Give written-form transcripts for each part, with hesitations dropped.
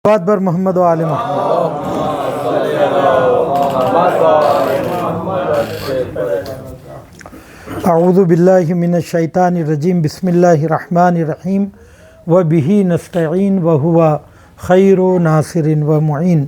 بات بر محمد و آل محمد۔ اعوذ باللہ من الشیطان الرجیم، بسم اللہ الرحمن الرحیم، وبہ نستعین وہو خیر ناصر و معین۔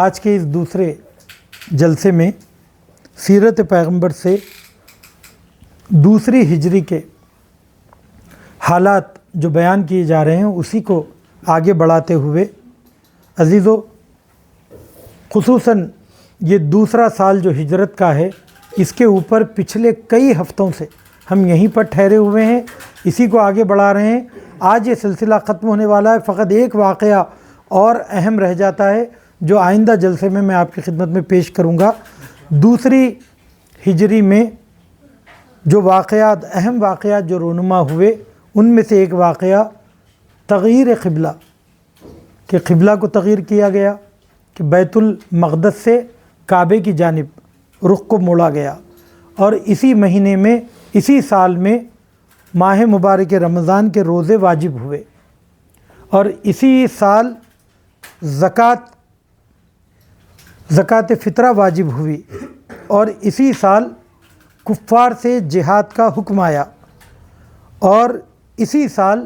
آج کے اس دوسرے جلسے میں سیرت پیغمبر سے دوسری ہجری کے حالات جو بیان کیے جا رہے ہیں اسی کو آگے بڑھاتے ہوئے عزیزو، خصوصاً یہ دوسرا سال جو ہجرت کا ہے اس کے اوپر پچھلے کئی ہفتوں سے ہم یہیں پر ٹھہرے ہوئے ہیں، اسی کو آگے بڑھا رہے ہیں۔ آج یہ سلسلہ ختم ہونے والا ہے، فقط ایک واقعہ اور اہم رہ جاتا ہے جو آئندہ جلسے میں آپ کی خدمت میں پیش کروں گا۔ دوسری ہجری میں جو واقعات، اہم واقعات جو رونما ہوئے، ان میں سے ایک واقعہ تغییر قبلہ، کہ قبلہ کو تغییر کیا گیا، کہ بیت المقدس سے کعبے کی جانب رخ کو موڑا گیا، اور اسی مہینے میں، اسی سال میں ماہ مبارک رمضان کے روزے واجب ہوئے، اور اسی سال زکوٰۃ فطرہ واجب ہوئی، اور اسی سال کفار سے جہاد کا حکم آیا، اور اسی سال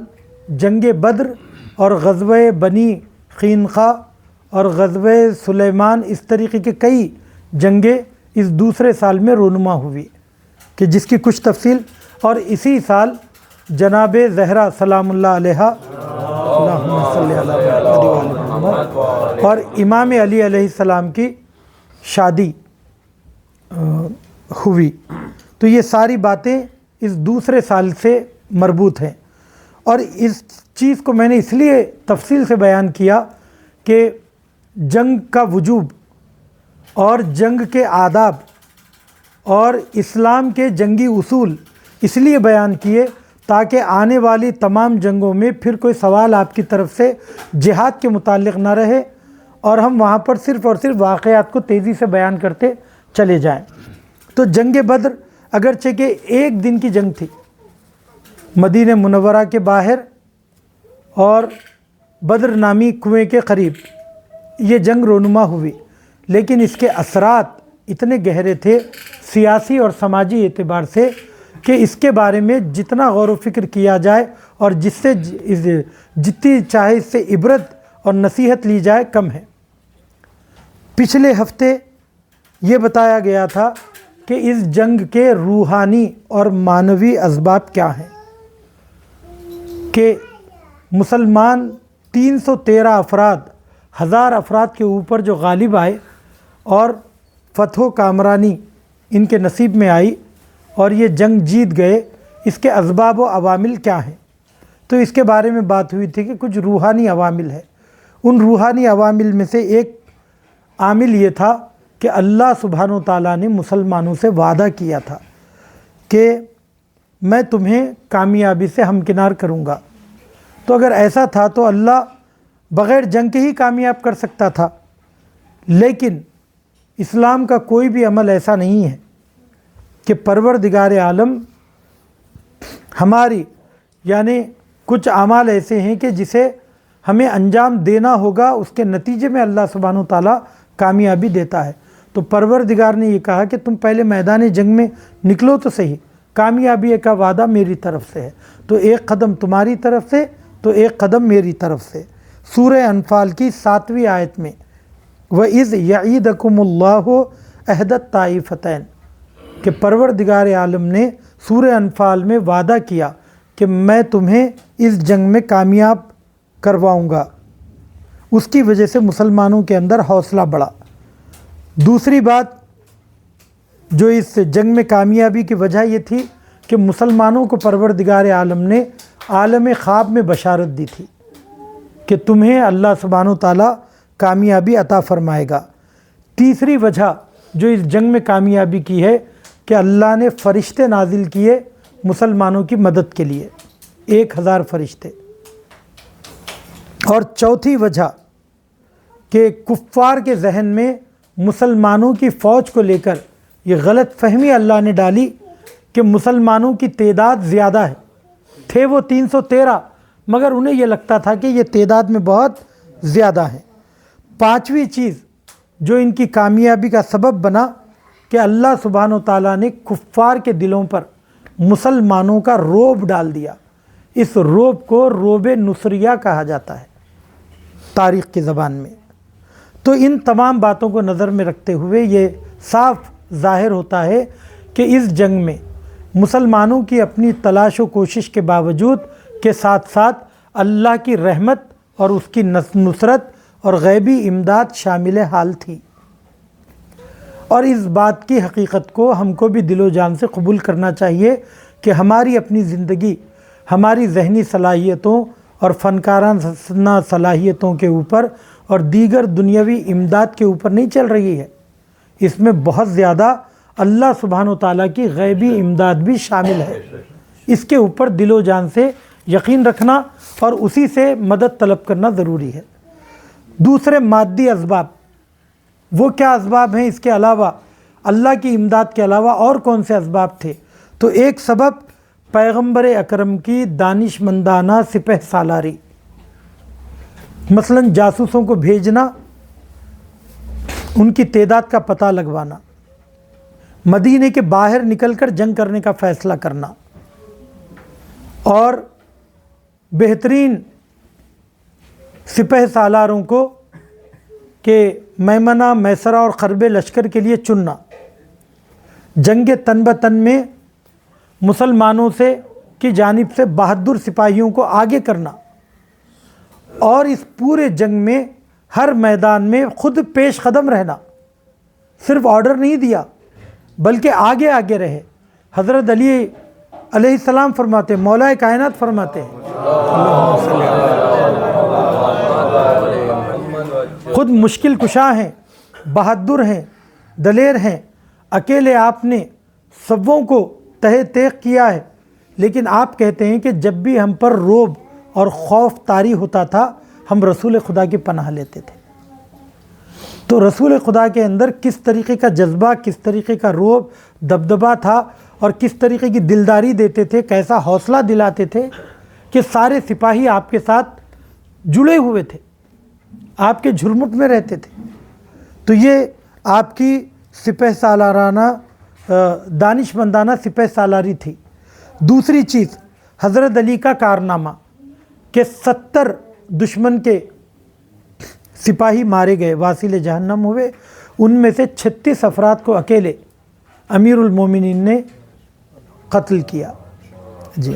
جنگ بدر اور غزوہ بنی قینقاع اور غزوہ سلیمان، اس طریقے کے کئی جنگیں اس دوسرے سال میں رونما ہوئی، کہ جس کی کچھ تفصیل، اور اسی سال جناب زہرا سلام اللہ علیہا اللہم صلی علی محمد اور امام علی علیہ السلام کی شادی ہوئی۔ تو یہ ساری باتیں اس دوسرے سال سے مربوط ہیں، اور اس چیز کو میں نے اس لیے تفصیل سے بیان کیا کہ جنگ کا وجوب اور جنگ کے آداب اور اسلام کے جنگی اصول اس لیے بیان کیے تاکہ آنے والی تمام جنگوں میں پھر کوئی سوال آپ کی طرف سے جہاد کے متعلق نہ رہے، اور ہم وہاں پر صرف اور صرف واقعات کو تیزی سے بیان کرتے چلے جائیں۔ تو جنگ بدر اگرچہ کہ ایک دن کی جنگ تھی، مدینہ منورہ کے باہر اور بدر نامی کنویں کے قریب یہ جنگ رونما ہوئی، لیکن اس کے اثرات اتنے گہرے تھے سیاسی اور سماجی اعتبار سے کہ اس کے بارے میں جتنا غور و فکر کیا جائے اور جس سے جتنی چاہے اس سے عبرت اور نصیحت لی جائے کم ہے۔ پچھلے ہفتے یہ بتایا گیا تھا کہ اس جنگ کے روحانی اور معنوی اسباب کیا ہیں، کہ مسلمان 313 افراد، 1000 افراد کے اوپر جو غالب آئے اور فتح و کامرانی ان کے نصیب میں آئی اور یہ جنگ جیت گئے، اس کے اسباب و عوامل کیا ہیں؟ تو اس کے بارے میں بات ہوئی تھی کہ کچھ روحانی عوامل ہے۔ ان روحانی عوامل میں سے ایک عامل یہ تھا کہ اللہ سبحانہ و تعالیٰ نے مسلمانوں سے وعدہ کیا تھا کہ میں تمہیں کامیابی سے ہمکنار کروں گا۔ تو اگر ایسا تھا تو اللہ بغیر جنگ کے ہی کامیاب کر سکتا تھا، لیکن اسلام کا کوئی بھی عمل ایسا نہیں ہے کہ پروردگار عالم ہماری، یعنی کچھ اعمال ایسے ہیں کہ جسے ہمیں انجام دینا ہوگا، اس کے نتیجے میں اللہ سبحانہ و تعالیٰ کامیابی دیتا ہے۔ تو پروردگار نے یہ کہا کہ تم پہلے میدان جنگ میں نکلو تو صحیح، کامیابی کا وعدہ میری طرف سے ہے، تو ایک قدم تمہاری طرف سے تو ایک قدم میری طرف سے۔ سورہ انفال کی 7ویں آیت میں وَإِذْ يَعِيدَكُمُ اللَّهُ إِحْدَى الطَّائِفَتَيْنِ، کہ پروردگار عالم نے سورہ انفال میں وعدہ کیا کہ میں تمہیں اس جنگ میں کامیاب کرواؤں گا۔ اس کی وجہ سے مسلمانوں کے اندر حوصلہ بڑھا۔ دوسری بات جو اس جنگ میں کامیابی کی وجہ یہ تھی کہ مسلمانوں کو پروردگار عالم نے عالم خواب میں بشارت دی تھی کہ تمہیں اللہ سبحانہ و تعالیٰ کامیابی عطا فرمائے گا۔ تیسری وجہ جو اس جنگ میں کامیابی کی ہے کہ اللہ نے فرشتے نازل کیے مسلمانوں کی مدد کے لیے، 1000 فرشتے۔ اور چوتھی وجہ کہ کفار کے ذہن میں مسلمانوں کی فوج کو لے کر یہ غلط فہمی اللہ نے ڈالی کہ مسلمانوں کی تعداد زیادہ ہے، تھے وہ 313 مگر انہیں یہ لگتا تھا کہ یہ تعداد میں بہت زیادہ ہیں۔ پانچویں چیز جو ان کی کامیابی کا سبب بنا کہ اللہ سبحانہ و تعالیٰ نے کفار کے دلوں پر مسلمانوں کا رعب ڈال دیا۔ اس رعب کو رعب نصریہ کہا جاتا ہے تاریخ کی زبان میں۔ تو ان تمام باتوں کو نظر میں رکھتے ہوئے یہ صاف ظاہر ہوتا ہے کہ اس جنگ میں مسلمانوں کی اپنی تلاش و کوشش کے باوجود کے ساتھ ساتھ اللہ کی رحمت اور اس کی نصرت اور غیبی امداد شامل حال تھی، اور اس بات کی حقیقت کو ہم کو بھی دل و جان سے قبول کرنا چاہیے کہ ہماری اپنی زندگی ہماری ذہنی صلاحیتوں اور فنکارانہ صلاحیتوں کے اوپر اور دیگر دنیاوی امداد کے اوپر نہیں چل رہی ہے، اس میں بہت زیادہ اللہ سبحانہ و تعالیٰ کی غیبی امداد بھی شامل ہے۔ اس کے اوپر دل و جان سے یقین رکھنا اور اسی سے مدد طلب کرنا ضروری ہے۔ دوسرے مادی اسباب، وہ کیا اسباب ہیں؟ اس کے علاوہ اللہ کی امداد کے علاوہ اور کون سے اسباب تھے؟ تو ایک سبب پیغمبر اکرم کی دانشمندانہ سپہ سالاری، مثلا جاسوسوں کو بھیجنا، ان کی تعداد کا پتہ لگوانا، مدینے کے باہر نکل کر جنگ کرنے کا فیصلہ کرنا، اور بہترین سپہ سالاروں کو کہ میمنہ، میسرہ اور خرب لشکر کے لیے چننا، جنگ تن بتن میں مسلمانوں سے کی جانب سے بہادر سپاہیوں کو آگے کرنا، اور اس پورے جنگ میں ہر میدان میں خود پیش قدم رہنا، صرف آرڈر نہیں دیا بلکہ آگے آگے رہے۔ حضرت علی علیہ السلام فرماتے، مولا کائنات فرماتے ہیں خود مشکل کشا ہیں، بہادر ہیں، دلیر ہیں، اکیلے آپ نے سبوں کو تہہ تیغ کیا ہے، لیکن آپ کہتے ہیں کہ جب بھی ہم پر رعب اور خوف طاری ہوتا تھا ہم رسول خدا کی پناہ لیتے تھے۔ تو رسول خدا کے اندر کس طریقے کا جذبہ، کس طریقے کا رعب، دبدبہ تھا، اور کس طریقے کی دلداری دیتے تھے، کیسا حوصلہ دلاتے تھے کہ سارے سپاہی آپ کے ساتھ جڑے ہوئے تھے، آپ کے جھرمٹ میں رہتے تھے۔ تو یہ آپ کی سپہ سالارانہ دانشمندانہ سپہ سالاری تھی۔ دوسری چیز حضرت علی کا کارنامہ کہ 70 دشمن کے سپاہی مارے گئے، واصل جہنم ہوئے، ان میں سے 36 افراد کو اکیلے امیر المومنین نے قتل کیا۔ جی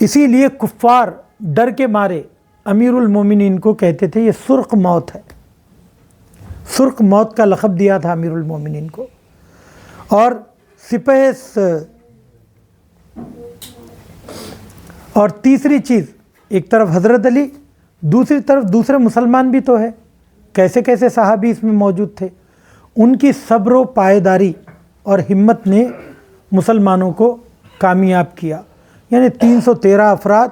اسی لیے کفار ڈر کے مارے امیر المومنین کو کہتے تھے یہ سرخ موت ہے، سرخ موت کا لقب دیا تھا امیر المومنین کو۔ اور اور تیسری چیز، ایک طرف حضرت علی، دوسری طرف دوسرے مسلمان بھی تو ہے، کیسے کیسے صحابی اس میں موجود تھے، ان کی صبر و پائیداری اور ہمت نے مسلمانوں کو کامیاب کیا۔ یعنی 313 افراد،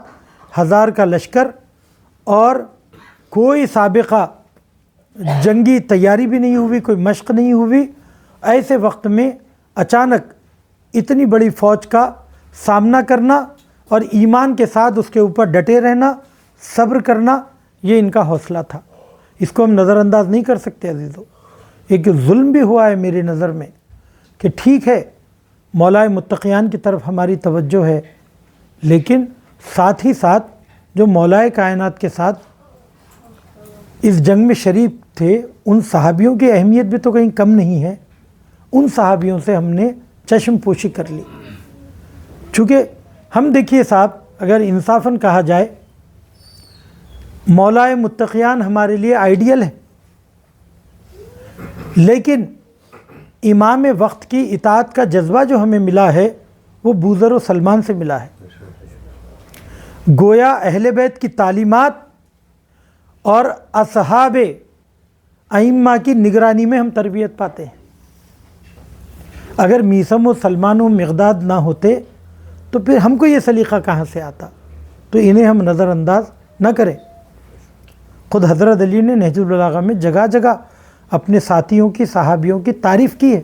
1000 کا لشکر، اور کوئی سابقہ جنگی تیاری بھی نہیں ہوئی، کوئی مشق نہیں ہوئی، ایسے وقت میں اچانک اتنی بڑی فوج کا سامنا کرنا اور ایمان کے ساتھ اس کے اوپر ڈٹے رہنا، صبر کرنا، یہ ان کا حوصلہ تھا۔ اس کو ہم نظر انداز نہیں کر سکتے عزیزو۔ ایک ظلم بھی ہوا ہے میری نظر میں کہ ٹھیک ہے مولا متقیان کی طرف ہماری توجہ ہے، لیکن ساتھ ہی ساتھ جو مولا کائنات کے ساتھ اس جنگ میں شریک تھے ان صحابیوں کی اہمیت بھی تو کہیں کم نہیں ہے۔ ان صحابیوں سے ہم نے چشم پوشی کر لی، چونکہ ہم دیکھیے صاحب، اگر انصافاً کہا جائے مولا متقیان ہمارے لیے آئیڈیل ہے، لیکن امام وقت کی اطاعت کا جذبہ جو ہمیں ملا ہے وہ بوذر و سلمان سے ملا ہے۔ گویا اہل بیت کی تعلیمات اور اصحاب ائمہ کی نگرانی میں ہم تربیت پاتے ہیں۔ اگر میثم و سلمان و مقداد نہ ہوتے تو پھر ہم کو یہ سلیقہ کہاں سے آتا؟ تو انہیں ہم نظر انداز نہ کریں۔ خود حضرت علی نے نہج البلاغہ میں جگہ جگہ اپنے ساتھیوں کی، صحابیوں کی تعریف کی ہے۔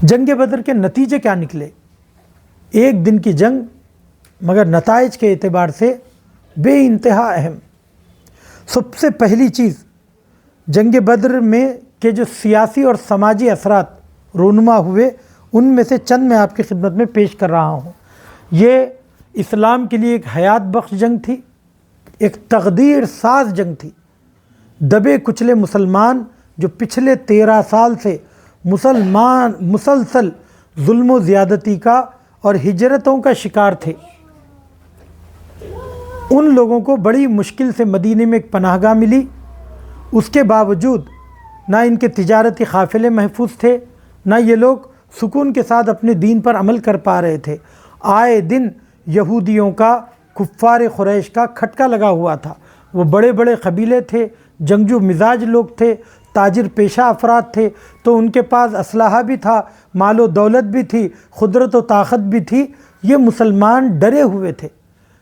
جنگ بدر کے نتیجے کیا نکلے؟ ایک دن کی جنگ مگر نتائج کے اعتبار سے بے انتہا اہم۔ سب سے پہلی چیز جنگ بدر میں کے جو سیاسی اور سماجی اثرات رونما ہوئے ان میں سے چند میں آپ کی خدمت میں پیش کر رہا ہوں۔ یہ اسلام کے لیے ایک حیات بخش جنگ تھی، ایک تقدیر ساز جنگ تھی۔ دبے کچلے مسلمان جو پچھلے 13 سال سے مسلسل ظلم و زیادتی کا اور ہجرتوں کا شکار تھے، ان لوگوں کو بڑی مشکل سے مدینے میں ایک پناہ گاہ ملی۔ اس کے باوجود نہ ان کے تجارتی قافلے محفوظ تھے، نہ یہ لوگ سکون کے ساتھ اپنے دین پر عمل کر پا رہے تھے۔ آئے دن یہودیوں کا، کفار قریش کا کھٹکا لگا ہوا تھا۔ وہ بڑے بڑے قبیلے تھے، جنگجو مزاج لوگ تھے، تاجر پیشہ افراد تھے، تو ان کے پاس اسلحہ بھی تھا، مال و دولت بھی تھی، قدرت و طاقت بھی تھی۔ یہ مسلمان ڈرے ہوئے تھے۔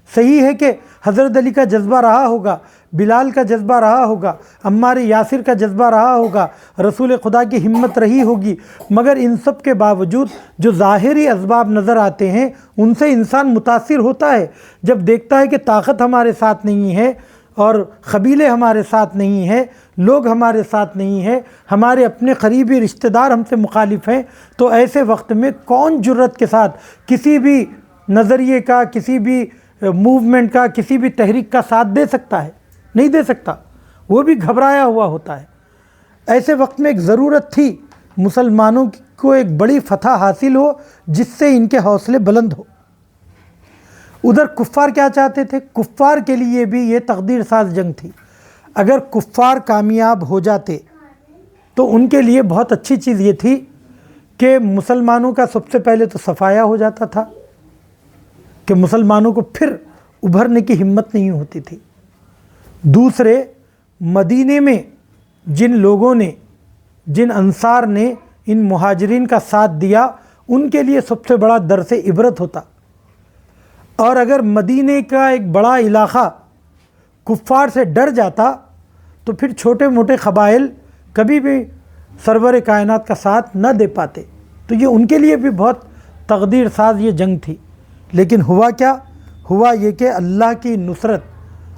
صحیح ہے کہ حضرت علی کا جذبہ رہا ہوگا، بلال کا جذبہ رہا ہوگا، عمار یاسر کا جذبہ رہا ہوگا، رسول خدا کی ہمت رہی ہوگی، مگر ان سب کے باوجود جو ظاہری اسباب نظر آتے ہیں ان سے انسان متاثر ہوتا ہے۔ جب دیکھتا ہے کہ طاقت ہمارے ساتھ نہیں ہے اور قبیلے ہمارے ساتھ نہیں ہیں، لوگ ہمارے ساتھ نہیں ہیں، ہمارے اپنے قریبی رشتہ دار ہم سے مخالف ہیں، تو ایسے وقت میں کون جرت کے ساتھ کسی بھی نظریے کا، کسی بھی موومنٹ کا، کسی بھی تحریک کا ساتھ دے سکتا ہے؟ نہیں دے سکتا، وہ بھی گھبرایا ہوا ہوتا ہے۔ ایسے وقت میں ایک ضرورت تھی مسلمانوں کو ایک بڑی فتح حاصل ہو جس سے ان کے حوصلے بلند ہو۔ ادھر کفار کیا چاہتے تھے؟ کفار کے لیے بھی یہ تقدیر ساز جنگ تھی۔ اگر کفار کامیاب ہو جاتے تو ان کے لیے بہت اچھی چیز یہ تھی کہ مسلمانوں کا سب سے پہلے تو صفایا ہو جاتا تھا، کہ مسلمانوں کو پھر ابھرنے کی ہمت نہیں ہوتی تھی۔ دوسرے، مدینے میں جن لوگوں نے، جن انصار نے ان مہاجرین کا ساتھ دیا، ان کے لیے سب سے بڑا درس عبرت ہوتا۔ اور اگر مدینے کا ایک بڑا علاقہ کفار سے ڈر جاتا تو پھر چھوٹے موٹے قبائل کبھی بھی سرور کائنات کا ساتھ نہ دے پاتے۔ تو یہ ان کے لیے بھی بہت تقدیر ساز یہ جنگ تھی۔ لیکن ہوا کیا؟ ہوا یہ کہ اللہ کی نصرت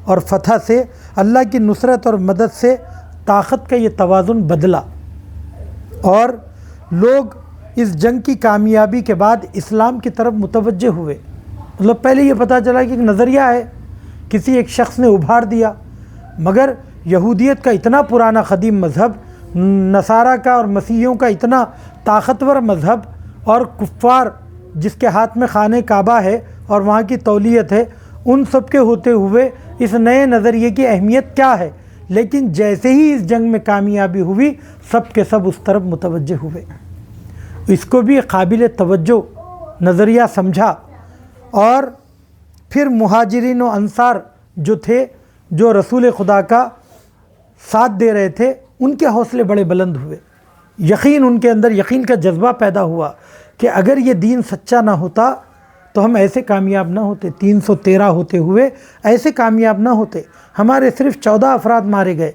اور فتح سے، اللہ کی نصرت اور مدد سے طاقت کا یہ توازن بدلا، اور لوگ اس جنگ کی کامیابی کے بعد اسلام کی طرف متوجہ ہوئے۔ مطلب پہلے یہ پتہ چلا کہ ایک نظریہ ہے، کسی ایک شخص نے ابھار دیا، مگر یہودیت کا اتنا پرانا قدیم مذہب، نصارہ کا اور مسیحیوں کا اتنا طاقتور مذہب، اور کفار جس کے ہاتھ میں خانہ کعبہ ہے اور وہاں کی تولیت ہے، ان سب کے ہوتے ہوئے اس نئے نظریے کی اہمیت کیا ہے؟ لیکن جیسے ہی اس جنگ میں کامیابی ہوئی، سب کے سب اس طرف متوجہ ہوئے۔ اس کو بھی قابل توجہ نظریہ سمجھا، اور پھر مہاجرین و انصار جو تھے، جو رسول خدا کا ساتھ دے رہے تھے، ان کے حوصلے بڑے بلند ہوئے۔ یقین ان کے اندر، یقین کا جذبہ پیدا ہوا کہ اگر یہ دین سچا نہ ہوتا تو ہم ایسے کامیاب نہ ہوتے، 313 ہوتے ہوئے ایسے کامیاب نہ ہوتے۔ ہمارے صرف 14 افراد مارے گئے،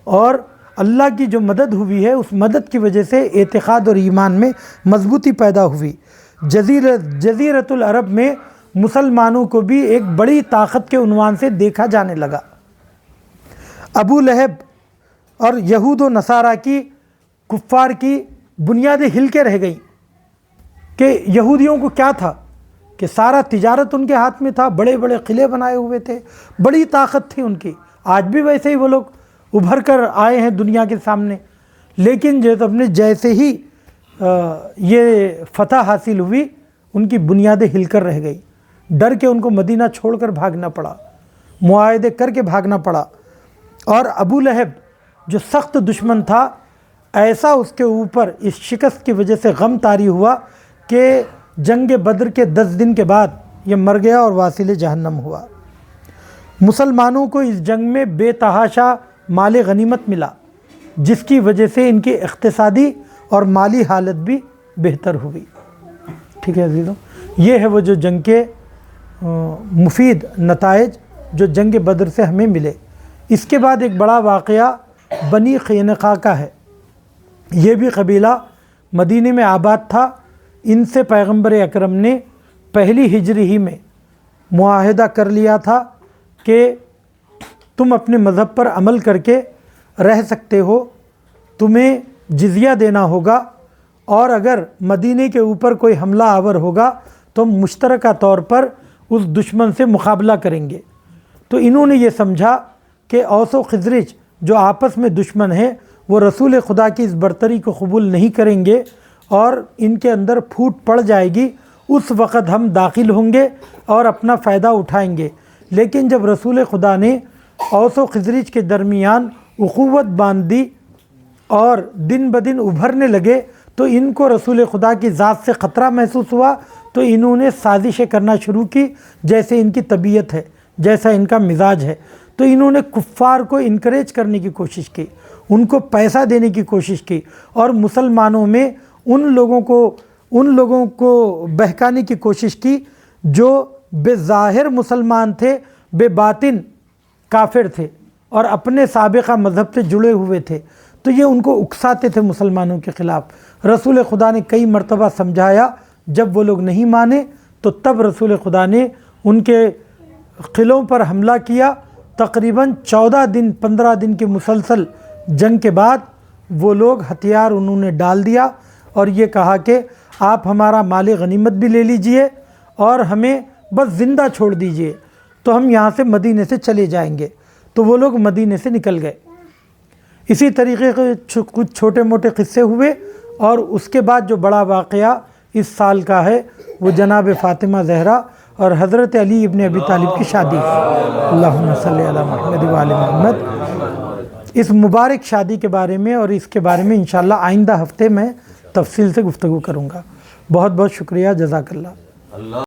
اور اللہ کی جو مدد ہوئی ہے اس مدد کی وجہ سے اعتقاد اور ایمان میں مضبوطی پیدا ہوئی۔ جزیرۃ العرب میں مسلمانوں کو بھی ایک بڑی طاقت کے عنوان سے دیکھا جانے لگا۔ ابو لہب اور یہود و نصارہ کی، کفار کی بنیادیں ہل کے رہ گئیں کہ یہودیوں کو کیا تھا کہ سارا تجارت ان کے ہاتھ میں تھا، بڑے بڑے قلعے بنائے ہوئے تھے، بڑی طاقت تھی ان کی۔ آج بھی ویسے ہی وہ لوگ ابھر کر آئے ہیں دنیا کے سامنے، لیکن جیسے ہی یہ فتح حاصل ہوئی، ان کی بنیادیں ہل کر رہ گئی۔ ڈر کے ان کو مدینہ چھوڑ کر بھاگنا پڑا، معاہدے کر کے بھاگنا پڑا۔ اور ابو لہب جو سخت دشمن تھا، ایسا اس کے اوپر اس شکست کی وجہ سے غم طاری ہوا کہ جنگ بدر کے 10 دن کے بعد یہ مر گیا اور واصل جہنم ہوا۔ مسلمانوں کو اس جنگ میں بے تحاشا مال غنیمت ملا، جس کی وجہ سے ان کی اقتصادی اور مالی حالت بھی بہتر ہوئی۔ ٹھیک ہے عزیزوں، یہ ہے وہ جو جنگ کے مفید نتائج جو جنگ بدر سے ہمیں ملے۔ اس کے بعد ایک بڑا واقعہ بنی قینقاع کا ہے۔ یہ بھی قبیلہ مدینے میں آباد تھا۔ ان سے پیغمبر اکرم نے پہلی ہجری ہی میں معاہدہ کر لیا تھا کہ تم اپنے مذہب پر عمل کر کے رہ سکتے ہو، تمہیں جزیہ دینا ہوگا، اور اگر مدینے کے اوپر کوئی حملہ آور ہوگا تو ہم مشترکہ طور پر اس دشمن سے مقابلہ کریں گے۔ تو انہوں نے یہ سمجھا کہ اوس و خزرج جو آپس میں دشمن ہیں وہ رسول خدا کی اس برتری کو قبول نہیں کریں گے اور ان کے اندر پھوٹ پڑ جائے گی، اس وقت ہم داخل ہوں گے اور اپنا فائدہ اٹھائیں گے۔ لیکن جب رسول خدا نے اوس و خزرج کے درمیان اخوت باندھ دی اور دن بدن ابھرنے لگے تو ان کو رسول خدا کی ذات سے خطرہ محسوس ہوا، تو انہوں نے سازشیں کرنا شروع کی جیسے ان کی طبیعت ہے، جیسا ان کا مزاج ہے۔ تو انہوں نے کفار کو انکریج کرنے کی کوشش کی، ان کو پیسہ دینے کی کوشش کی، اور مسلمانوں میں ان لوگوں کو بہکانے کی کوشش کی جو بے ظاہر مسلمان تھے، بے باطن کافر تھے اور اپنے سابقہ مذہب سے جڑے ہوئے تھے۔ تو یہ ان کو اکساتے تھے مسلمانوں کے خلاف۔ رسول خدا نے کئی مرتبہ سمجھایا، جب وہ لوگ نہیں مانے تو تب رسول خدا نے ان کے قلعوں پر حملہ کیا۔ تقریباً 15 دن کی مسلسل جنگ کے بعد وہ لوگ ہتھیار انہوں نے ڈال دیا اور یہ کہا کہ آپ ہمارا مال غنیمت بھی لے لیجئے اور ہمیں بس زندہ چھوڑ دیجئے، تو ہم یہاں سے مدینے سے چلے جائیں گے۔ تو وہ لوگ مدینے سے نکل گئے۔ اسی طریقے کے کچھ چھوٹے موٹے قصے ہوئے، اور اس کے بعد جو بڑا واقعہ اس سال کا ہے وہ جناب فاطمہ زہرا اور حضرت علی ابن ابی طالب کی شادی، اللہم صلی علی محمد و آل محمد۔ اس مبارک شادی کے بارے میں اور اس کے بارے میں انشاءاللہ آئندہ ہفتے میں تفصیل سے گفتگو کروں گا۔ بہت بہت شکریہ، جزاک اللہ۔